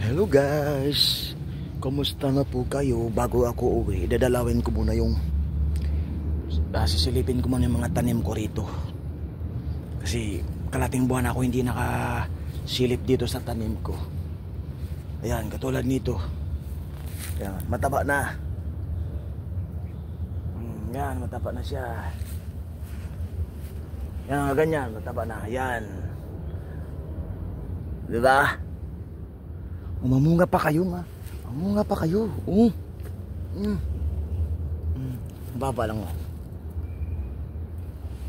Hello guys, kumusta na po kayo? Bago ako uwi, dadalawin ko muna yung sisilipin ko muna yung mga tanim ko rito. Kasi kalating buwan ako hindi nakasilip dito sa tanim ko. Ayan, katulad nito. Ayan, mataba na. Yan, mataba na siya. Yan, ganyan, mataba na. Yan. Diba? Mamunga pa kayo, ma. Mamunga pa kayo. Baba lang, oh.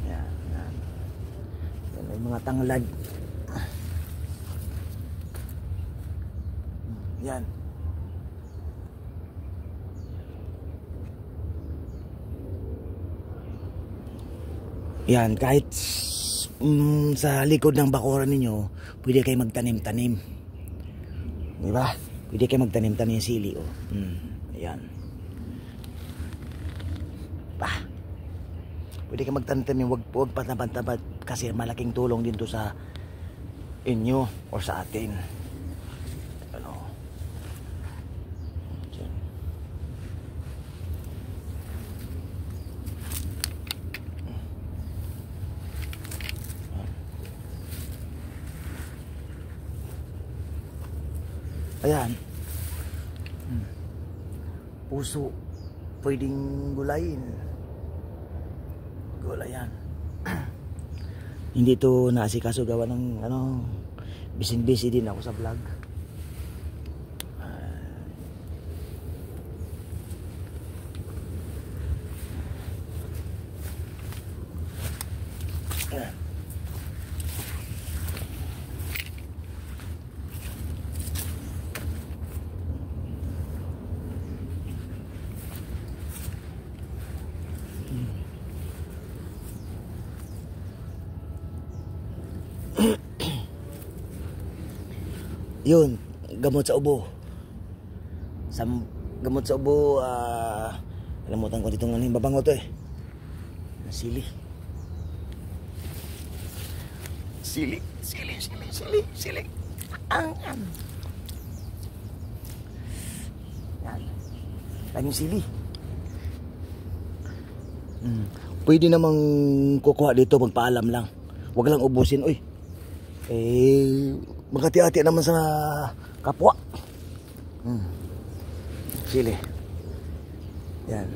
Yan, yan. Yan, may mga tanglad. Yan. Yan, kahit sa likod ng bakuran ninyo, pwede kayo magtanim-tanim. Diba? Pwede kayo magtanim-tanim sili, oh. Ayan. Pwede kayo magtanim-tanim, wag patapat-tapat kasi malaking tulong din to sa inyo o sa atin. Ano? Ayan. Puso. Pwedeng gulayin. Gulayan. Hindi to naasikaso gawa ng busy din ako sa vlog. Yun, gamot sa ubo. Gamot sa ubo, kalimutan ko dito ng babango to eh. Sili. Yan. Laging sili. Pwede namang kukuha dito, magpaalam lang. Huwag lang ubusin, oy. Magkati-hati naman sa kapwa. Sili. Yan.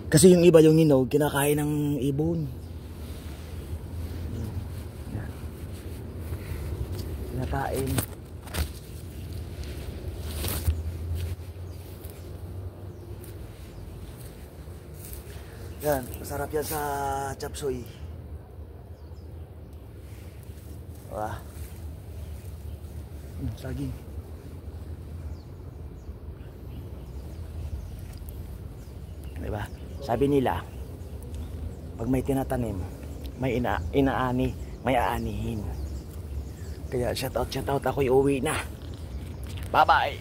Kasi yung iba yung hinog, kinakain ng ibon. Yan. Kinakain. Yan. Masarap yan sa chapsuy. Wah. Saging. Diba? Sabi nila, pag may tinatanim, may inaani, may aanihin. Kaya shout out, ako'y uwi na. Bye bye.